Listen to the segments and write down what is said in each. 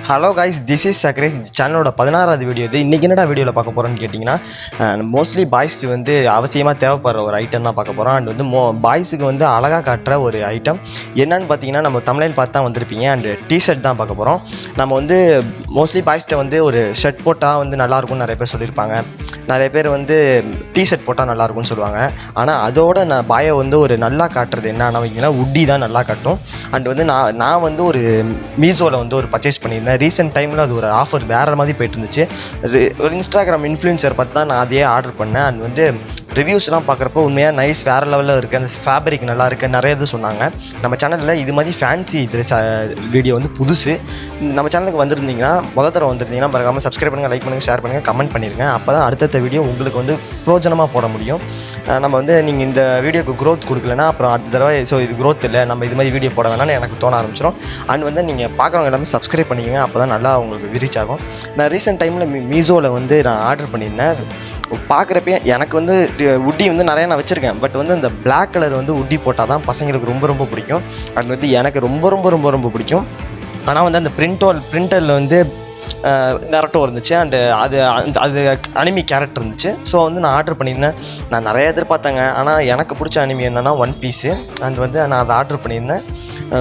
Hello guys, this is Chakresh. சேனலோட 16வது video இது. இன்றைக்கி என்னடா வீடியோவில் பார்க்க போகிறோன்னு கேட்டிங்கன்னா, மோஸ்ட்லி பாய்ஸ் வந்து அவசியமாக தேவைப்படுற ஒரு ஐட்டம் தான் பார்க்க போகிறோம். அண்ட் வந்து பாய்ஸுக்கு வந்து அழகாக காட்டுற ஒரு ஐட்டம் என்னன்னு பார்த்தீங்கன்னா, நம்ம தமிழில் பார்த்து தான் வந்திருப்பீங்க. அண்டு டிஷர்ட் தான் பார்க்க போகிறோம். நம்ம வந்து மோஸ்ட்லி பாய்ஸ்கிட்ட வந்து ஒரு ஷர்ட் போட்டால் வந்து நல்லாயிருக்கும்னு நிறைய பேர் சொல்லியிருப்பாங்க. நிறைய பேர் வந்து டிஷர்ட் போட்டால் நல்லாயிருக்கும்னு சொல்லுவாங்க. ஆனால் அதோட நான் பாயை வந்து ஒரு நல்லா காட்டுறது என்னன்னா வைங்கன்னா, உட்டி தான் நல்லா காட்டும். அண்ட் வந்து நான் வந்து ஒரு மீஷோவில் வந்து ஒரு பர்ச்சேஸ் பண்ணியிருந்தேன். ரீசெண்ட் டைமில் அது ஒரு ஆஃபர் வேறு மாதிரி போய்ட்டு இருந்துச்சு. ஒரு இன்ஸ்டாகிராம் இன்ஃப்ளூயன்சர் பார்த்து தான் நான் அதையே ஆர்டர் பண்ணேன். அண்ட் வந்து ரிவ்யூஸ்லாம் பார்க்குறப்போ உண்மையாக நைஸ், வேறு லெவலில் இருக்குது. அந்த ஃபேப்ரிக் நல்லா இருக்குது, நிறைய இது சொன்னாங்க. நம்ம சேனலில் இது மாதிரி ஃபேன்சி வீடியோ வந்து புதுசு. நம்ம சேனலுக்கு வந்திருந்தீங்கன்னா, தடவை வந்திருந்தீங்கன்னா மறக்காமல் சப்ஸ்கிரைப் பண்ணுங்கள், லைக் பண்ணுங்கள், ஷேர் பண்ணுங்கள், கமெண்ட் பண்ணிடுங்க. அப்போ தான் அடுத்தடுத்த வீடியோ உங்களுக்கு வந்து பிரோஜனமாக போட முடியும். நம்ம வந்து நீங்கள் இந்த வீடியோக்கு க்ரோத் கொடுக்கலன்னா அப்புறம் அடுத்த தடவை இது க்ரோத் இல்லை, நம்ம இது மாதிரி வீடியோ போட வேணாம்னு எனக்கு தோண ஆரம்பிச்சிடும். அண்ட் வந்து நீங்கள் பார்க்குறவங்க எல்லாமே சப்ஸ்கிரைப் பண்ணிக்கோங்க, அப்போ தான் நல்லா உங்களுக்கு ரீச் ஆகும். நான் ரீசெண்ட் டைமில் மீஷோவில் வந்து நான் ஆர்டர் பண்ணியிருந்தேன். பார்க்குறப்ப எனக்கு வந்து உட்டி வந்து நிறையா நான் வச்சுருக்கேன். பட் வந்து அந்த பிளாக் கலர் வந்து உட்டி போட்டால் தான் பசங்களுக்கு ரொம்ப ரொம்ப பிடிக்கும். அது வந்து எனக்கு ரொம்ப ரொம்ப ரொம்ப ரொம்ப பிடிக்கும். ஆனால் வந்து அந்த பிரிண்டரில் வந்து நரட்டோ இருந்துச்சு. அண்டு அது அனிமி கேரக்டர் இருந்துச்சு. ஸோ வந்து நான் ஆர்டர் பண்ணியிருந்தேன். நான் நிறைய எதிர்பார்த்தேங்க. ஆனால் எனக்கு பிடிச்ச அனிமி என்னென்னா ஒன் பீஸு. அண்ட் வந்து நான் அதை ஆர்டர் பண்ணியிருந்தேன்.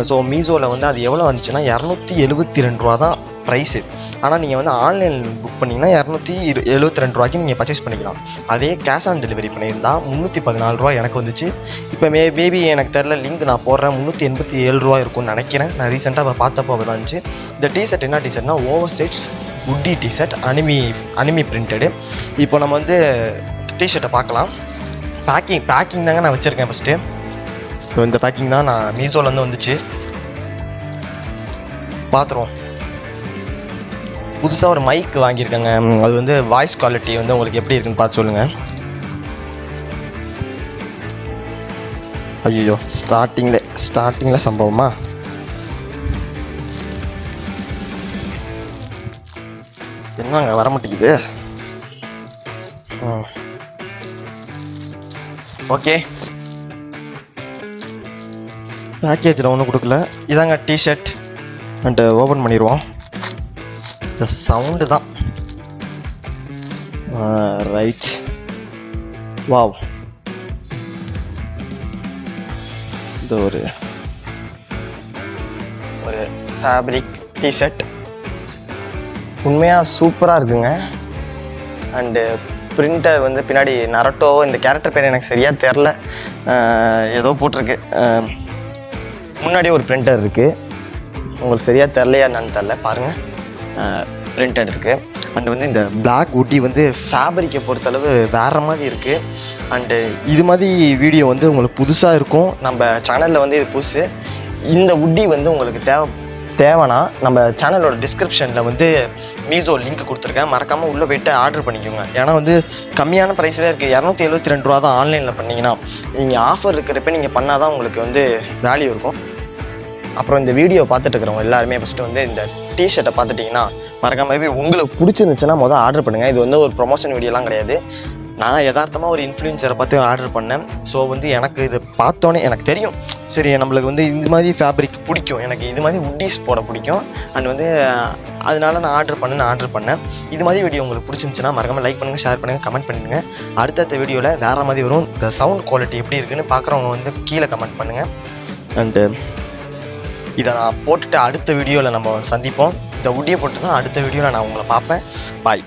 ஸோ மீஷோவில் வந்து அது எவ்வளோ வந்துச்சுன்னா $272 தான் ப்ரைஸு. ஆனால் நீங்கள் வந்து ஆன்லைன் புக் பண்ணிங்கன்னா $272 நீங்கள் பர்ச்சேஸ் பண்ணிக்கலாம். அதே கேஷ் ஆன் டெலிவரி பண்ணியிருந்தால் $314 எனக்கு வந்துச்சு. இப்போ மேபி எனக்கு தெரில, லிங்க் நான் போடுறேன். $387 இருக்கும்னு நினைக்கிறேன். நான் ரீசெண்டாக பார்த்தப்போ அப்போ தான் இருந்துச்சு. இந்த டிஷர்ட் என்ன டிஷர்ட்னா, ஓவர் சைட்ஸ் உட்டி டிஷர்ட், அனிமி பிரிண்டடு. இப்போ நம்ம வந்து டிஷர்ட்டை பார்க்கலாம். பேக்கிங் தாங்க நான் வச்சுருக்கேன் ஃபஸ்ட்டு. இப்போ இந்த பேக்கிங் தான் நான் மீஷோலேருந்து வந்துச்சு. பார்த்துருவோம். புதுசாக ஒரு மைக் வாங்கியிருக்கேங்க. அது வந்து வாய்ஸ் குவாலிட்டி வந்து உங்களுக்கு எப்படி இருக்குன்னு பார்த்து சொல்லுங்கள். ஐயோ, ஸ்டார்டிங்கில் சம்பவமா? என்னங்க வர மாட்டேங்குது. ஓகே, பேக்கேஜில் ஒன்றும் கொடுக்கல. இதாங்க டிஷர்ட். அண்டு ஓப்பன் பண்ணிடுவோம். இந்த சவுண்டு தான் ரைட். வாவ், இது ஒரு ஃபேப்ரிக் டிஷர்ட். உண்மையாக சூப்பராக இருக்குங்க. அண்டு பிரிண்டர் வந்து பின்னாடி நரட்டோ, இந்த கேரக்டர் பேர் எனக்கு சரியாக தெரில, ஏதோ போட்டிருக்கு. முன்னாடி ஒரு பிரிண்டர் இருக்குது. உங்களுக்கு சரியாக தெரிலையா என்னன்னு தெரில, பாருங்கள். பிரிண்டட் இருக்குது. அண்டு வந்து இந்த பிளாக் உட்டி வந்து ஃபேப்ரிக்கை பொறுத்தளவு வேறு மாதிரி இருக்குது. அண்டு இது மாதிரி வீடியோ வந்து உங்களுக்கு புதுசாக இருக்கும். நம்ம சேனலில் வந்து இது புதுசு. இந்த உட்டி வந்து உங்களுக்கு தேவைன்னா நம்ம சேனலோட டிஸ்கிரிப்ஷனில் வந்து மீஷோ லிங்க் கொடுத்துருக்கேன். மறக்காமல் உள்ளே போய்ட்டு ஆர்டர் பண்ணிக்கோங்க. ஏன்னா வந்து கம்மியான ப்ரைஸில் இருக்குது. $272 தான் ஆன்லைனில் பண்ணிங்கன்னா. நீங்கள் ஆஃபர் இருக்கிறப்ப நீங்கள் பண்ணால் தான் உங்களுக்கு வந்து வேல்யூ இருக்கும். அப்புறம் இந்த வீடியோ பார்த்துட்டு இருக்கிறவங்க எல்லாருமே ஃபஸ்ட்டு வந்து இந்த டிஷர்ட்டை பார்த்துட்டிங்கன்னா மறக்காம உங்களுக்கு பிடிச்சிருந்துச்சுன்னா ஆர்டர் பண்ணுங்கள். இது வந்து ஒரு ப்ரொமோஷன் வீடியோலாம் கிடையாது. நான் யதார்த்தமாக ஒரு இன்ஃப்ளூயன்சரை பார்த்து ஆர்டர் பண்ணேன். ஸோ வந்து எனக்கு இது பார்த்தோன்னே எனக்கு தெரியும், சரி நம்மளுக்கு வந்து இந்த மாதிரி ஃபேப்ரிக் பிடிக்கும், எனக்கு இது மாதிரி உட்டீஸ் போட பிடிக்கும். அண்ட் வந்து அதனால நான் ஆர்டர் பண்ணேன். இது மாதிரி வீடியோ உங்களுக்கு பிடிச்சிருந்துச்சுன்னா மறக்காமல் லைக் பண்ணுங்கள், ஷேர் பண்ணுங்கள், கமெண்ட் பண்ணுங்கள். அடுத்தடுத்த வீடியோவில் வேறு மாதிரி வரும். இந்த சவுண்ட் குவாலிட்டி எப்படி இருக்குதுன்னு பார்க்குறவங்க வந்து கீழே கமெண்ட் பண்ணுங்கள். அண்டு இதை நான் போட்டுட்டு அடுத்த வீடியோவில் நம்ம சந்திப்போம். இந்த உட்டியை போட்டு தான் அடுத்த வீடியோவில் நான் உங்களை பார்ப்பேன். பாய்.